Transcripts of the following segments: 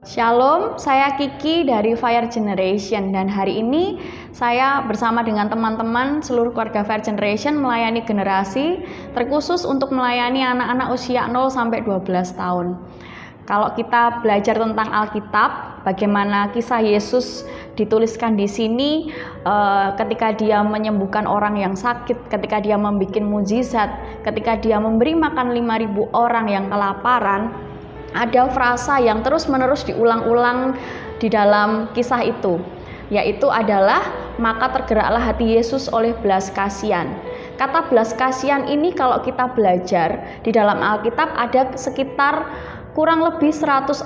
Shalom, saya Kiki dari Fire Generation dan hari ini saya bersama dengan teman-teman seluruh keluarga Fire Generation melayani generasi terkhusus untuk melayani anak-anak usia 0 sampai 12 tahun. Kalau kita belajar tentang Alkitab, bagaimana kisah Yesus dituliskan di sini ketika dia menyembuhkan orang yang sakit, ketika dia membuat mukjizat, ketika dia memberi makan 5.000 orang yang kelaparan. Ada frasa yang terus-menerus diulang-ulang di dalam kisah itu, yaitu adalah maka tergeraklah hati Yesus oleh belas kasihan. Kata belas kasihan ini kalau kita belajar di dalam Alkitab ada sekitar kurang lebih 104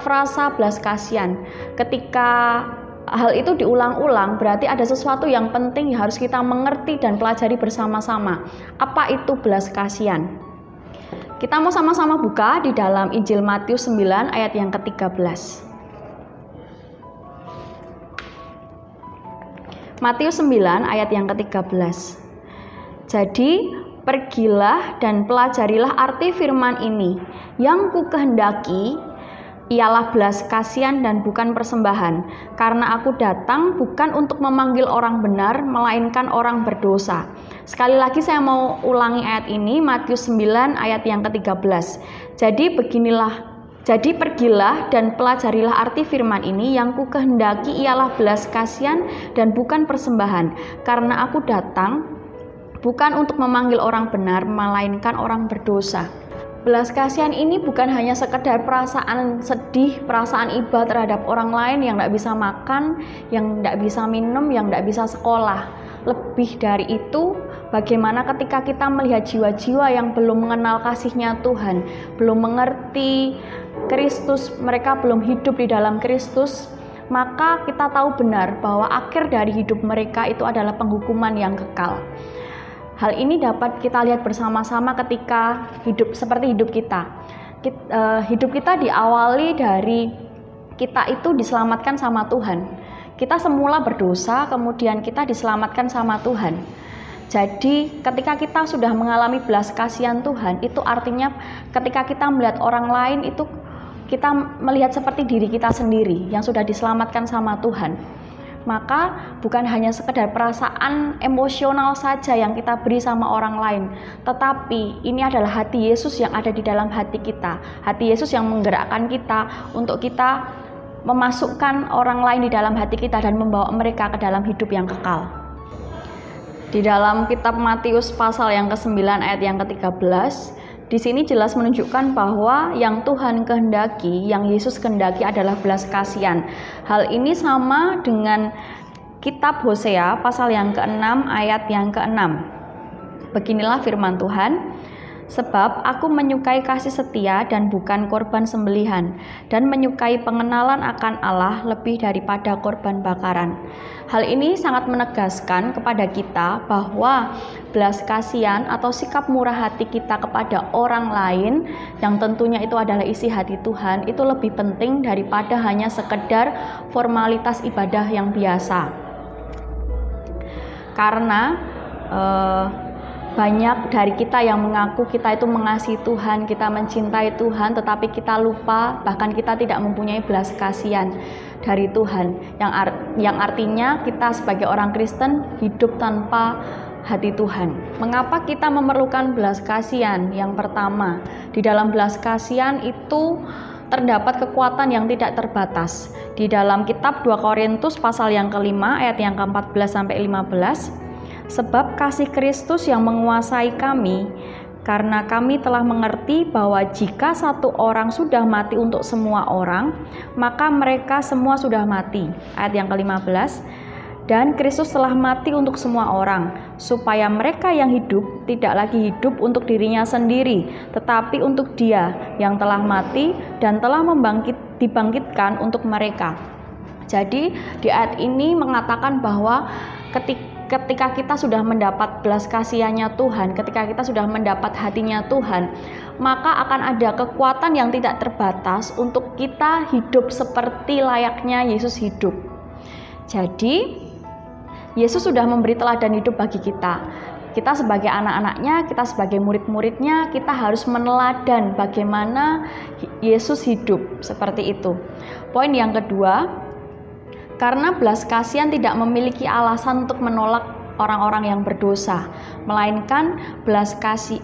frasa belas kasihan. Ketika hal itu diulang-ulang berarti ada sesuatu yang penting yang harus kita mengerti dan pelajari bersama-sama. Apa itu belas kasihan? Kita mau sama-sama buka di dalam Injil Matius 9 ayat yang ke-13. Matius 9 ayat yang ke-13. Jadi, pergilah dan pelajarilah arti firman ini. Yang ku kehendaki ialah belas kasihan dan bukan persembahan, karena aku datang bukan untuk memanggil orang benar, melainkan orang berdosa. Sekali lagi saya mau ulangi ayat ini, Matius 9 ayat yang ke-13. Jadi pergilah dan pelajarilah arti firman ini, yang ku kehendaki ialah belas kasihan dan bukan persembahan, karena aku datang bukan untuk memanggil orang benar, melainkan orang berdosa. Belas kasihan ini bukan hanya sekedar perasaan sedih, perasaan iba terhadap orang lain yang tidak bisa makan, yang tidak bisa minum, yang tidak bisa sekolah. Lebih dari itu, bagaimana ketika kita melihat jiwa-jiwa yang belum mengenal kasih-Nya Tuhan, belum mengerti Kristus, mereka belum hidup di dalam Kristus, maka kita tahu benar bahwa akhir dari hidup mereka itu adalah penghukuman yang kekal. Hal ini dapat kita lihat bersama-sama ketika hidup seperti hidup kita. Hidup kita diawali dari kita itu diselamatkan sama Tuhan. Kita semula berdosa, kemudian kita diselamatkan sama Tuhan. Jadi ketika kita sudah mengalami belas kasihan Tuhan, itu artinya ketika kita melihat orang lain itu kita melihat seperti diri kita sendiri yang sudah diselamatkan sama Tuhan. Maka bukan hanya sekedar perasaan emosional saja yang kita beri sama orang lain, tetapi ini adalah hati Yesus yang ada di dalam hati kita. Hati Yesus yang menggerakkan kita untuk kita memasukkan orang lain di dalam hati kita dan membawa mereka ke dalam hidup yang kekal. Di dalam kitab Matius pasal yang ke-9 ayat yang ke-13, di sini jelas menunjukkan bahwa yang Tuhan kehendaki, yang Yesus kehendaki adalah belas kasihan. Hal ini sama dengan kitab Hosea pasal yang ke-6 ayat yang ke-6. Beginilah firman Tuhan, sebab aku menyukai kasih setia dan bukan korban sembelihan, dan menyukai pengenalan akan Allah lebih daripada korban bakaran. Hal ini sangat menegaskan kepada kita bahwa belas kasihan atau sikap murah hati kita kepada orang lain, yang tentunya itu adalah isi hati Tuhan, itu lebih penting daripada hanya sekedar formalitas ibadah yang biasa. Karena banyak dari kita yang mengaku kita itu mengasihi Tuhan, kita mencintai Tuhan, tetapi kita lupa, bahkan kita tidak mempunyai belas kasihan dari Tuhan, yang artinya kita sebagai orang Kristen hidup tanpa hati Tuhan. Mengapa kita memerlukan belas kasihan? Yang pertama, di dalam belas kasihan itu terdapat kekuatan yang tidak terbatas. Di dalam kitab 2 Korintus pasal yang ke-5 ayat yang ke-14 sampai 15, sebab kasih Kristus yang menguasai kami, karena kami telah mengerti bahwa jika satu orang sudah mati untuk semua orang, maka mereka semua sudah mati. Ayat yang ke-15, dan Kristus telah mati untuk semua orang, supaya mereka yang hidup tidak lagi hidup untuk dirinya sendiri, tetapi untuk Dia yang telah mati dan telah dibangkitkan untuk mereka. Jadi di ayat ini mengatakan bahwa ketika kita sudah mendapat belas kasihannya Tuhan, ketika kita sudah mendapat hatinya Tuhan, maka akan ada kekuatan yang tidak terbatas untuk kita hidup seperti layaknya Yesus hidup. Jadi Yesus sudah memberi teladan hidup bagi kita. Kita sebagai anak-anaknya, kita sebagai murid-muridnya, kita harus meneladan bagaimana Yesus hidup seperti itu. Poin yang kedua, karena belas kasihan tidak memiliki alasan untuk menolak orang-orang yang berdosa, melainkan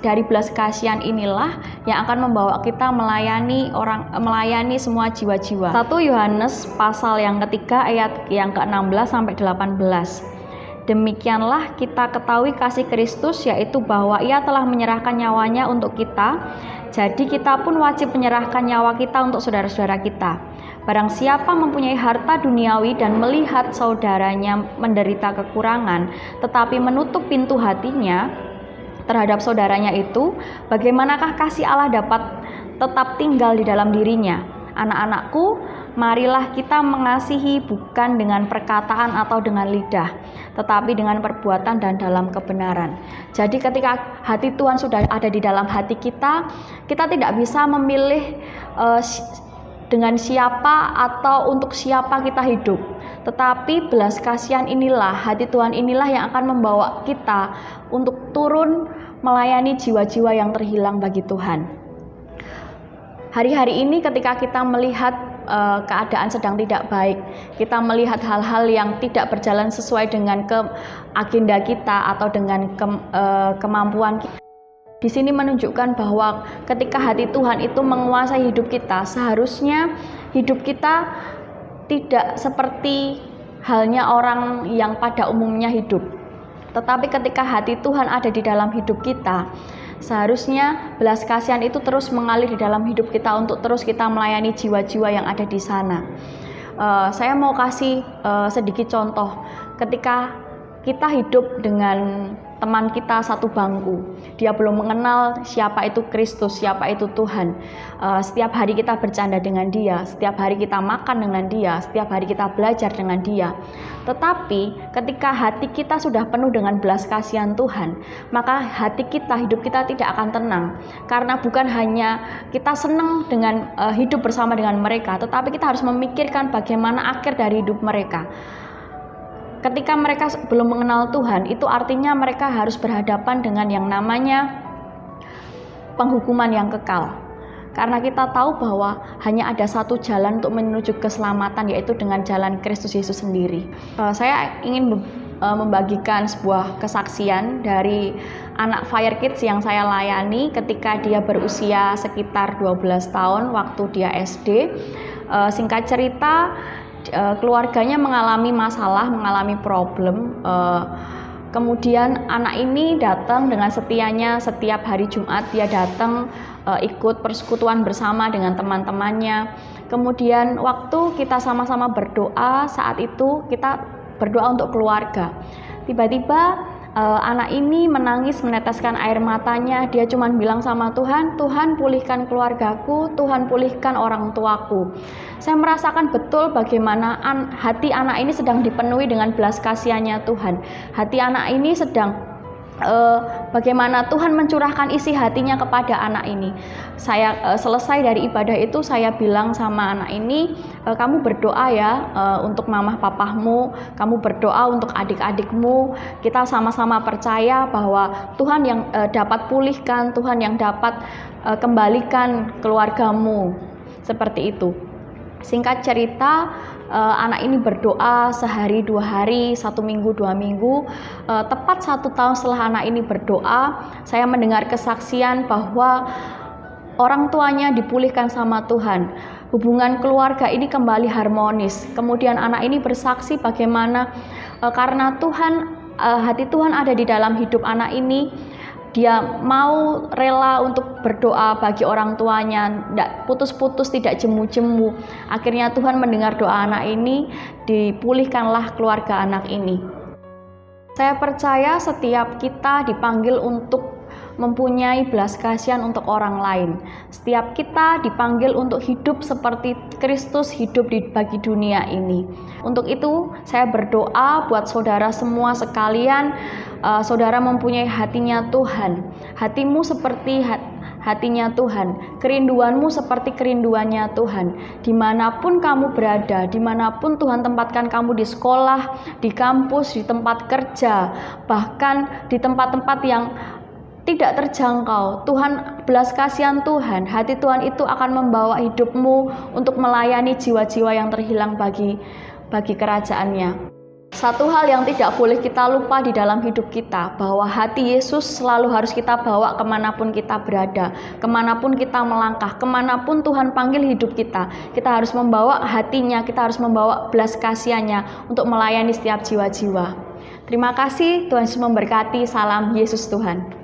dari belas kasihan inilah yang akan membawa kita melayani semua jiwa-jiwa. 1 Yohanes pasal yang ketiga ayat yang ke-16 sampai 18. Demikianlah kita ketahui kasih Kristus, yaitu bahwa Ia telah menyerahkan nyawanya untuk kita. Jadi kita pun wajib menyerahkan nyawa kita untuk saudara-saudara kita. Barang siapa mempunyai harta duniawi dan melihat saudaranya menderita kekurangan, tetapi menutup pintu hatinya terhadap saudaranya itu, bagaimanakah kasih Allah dapat tetap tinggal di dalam dirinya? Anak-anakku, marilah kita mengasihi bukan dengan perkataan atau dengan lidah, tetapi dengan perbuatan dan dalam kebenaran. Jadi ketika hati Tuhan sudah ada di dalam hati kita, kita tidak bisa memilih dengan siapa atau untuk siapa kita hidup. Tetapi belas kasihan inilah, hati Tuhan inilah yang akan membawa kita untuk turun melayani jiwa-jiwa yang terhilang bagi Tuhan. Hari-hari ini ketika kita melihat keadaan sedang tidak baik, kita melihat hal-hal yang tidak berjalan sesuai dengan agenda kita atau dengan kemampuan kita. Di sini menunjukkan bahwa ketika hati Tuhan itu menguasai hidup kita, seharusnya hidup kita tidak seperti halnya orang yang pada umumnya hidup. Tetapi ketika hati Tuhan ada di dalam hidup kita, seharusnya belas kasihan itu terus mengalir di dalam hidup kita untuk terus kita melayani jiwa-jiwa yang ada di sana. Saya mau kasih sedikit contoh. Ketika kita hidup dengan teman kita satu bangku, dia belum mengenal siapa itu Kristus, siapa itu Tuhan. Setiap hari kita bercanda dengan dia, setiap hari kita makan dengan dia, setiap hari kita belajar dengan dia. Tetapi ketika hati kita sudah penuh dengan belas kasihan Tuhan, maka hati kita, hidup kita tidak akan tenang. Karena bukan hanya kita senang dengan hidup bersama dengan mereka, tetapi kita harus memikirkan bagaimana akhir dari hidup mereka. Ketika mereka belum mengenal Tuhan, itu artinya mereka harus berhadapan dengan yang namanya penghukuman yang kekal. Karena kita tahu bahwa hanya ada satu jalan untuk menuju keselamatan, yaitu dengan jalan Kristus Yesus sendiri. Saya ingin membagikan sebuah kesaksian dari anak Fire Kids yang saya layani ketika dia berusia sekitar 12 tahun waktu dia SD. Singkat cerita, keluarganya mengalami masalah, mengalami problem. Kemudian anak ini datang dengan setianya setiap hari Jumat, dia datang ikut persekutuan bersama dengan teman-temannya. Kemudian waktu kita sama-sama berdoa, saat itu kita berdoa untuk keluarga. Tiba-tiba anak ini menangis, meneteskan air matanya. Dia cuma bilang sama Tuhan, Tuhan pulihkan keluargaku, Tuhan pulihkan orang tuaku. Saya merasakan betul bagaimana hati anak ini sedang dipenuhi dengan belas kasihannya Tuhan. Hati anak ini sedang bagaimana Tuhan mencurahkan isi hatinya kepada anak ini. Saya selesai dari ibadah itu, saya bilang sama anak ini, kamu berdoa ya untuk mamah papahmu, kamu berdoa untuk adik-adikmu. Kita sama-sama percaya bahwa Tuhan yang dapat pulihkan, Tuhan yang dapat kembalikan keluargamu. Seperti itu. Singkat cerita, anak ini berdoa sehari, 2 hari, 1 minggu, 2 minggu. Tepat 1 tahun setelah anak ini berdoa, saya mendengar kesaksian bahwa orang tuanya dipulihkan sama Tuhan. Hubungan keluarga ini kembali harmonis. Kemudian anak ini bersaksi bagaimana karena Tuhan, hati Tuhan ada di dalam hidup anak ini. Dia mau rela untuk berdoa bagi orang tuanya, tidak putus-putus, tidak jemu-jemu. Akhirnya Tuhan mendengar doa anak ini, dipulihkanlah keluarga anak ini. Saya percaya setiap kita dipanggil untuk mempunyai belas kasihan untuk orang lain. Setiap kita dipanggil untuk hidup seperti Kristus hidup bagi dunia ini. Untuk itu, saya berdoa buat saudara semua sekalian, saudara mempunyai hatinya Tuhan. Hatimu seperti hatinya Tuhan, kerinduanmu seperti kerinduannya Tuhan. Dimanapun kamu berada, dimanapun Tuhan tempatkan kamu, di sekolah, di kampus, di tempat kerja, bahkan di tempat-tempat yang tidak terjangkau, Tuhan, belas kasihan Tuhan, hati Tuhan itu akan membawa hidupmu untuk melayani jiwa-jiwa yang terhilang bagi kerajaannya. Satu hal yang tidak boleh kita lupa di dalam hidup kita, bahwa hati Yesus selalu harus kita bawa kemanapun kita berada, kemanapun kita melangkah, kemanapun Tuhan panggil hidup kita. Kita harus membawa hatinya, kita harus membawa belas kasihannya untuk melayani setiap jiwa-jiwa. Terima kasih, Tuhan Yesus memberkati. Salam Yesus Tuhan.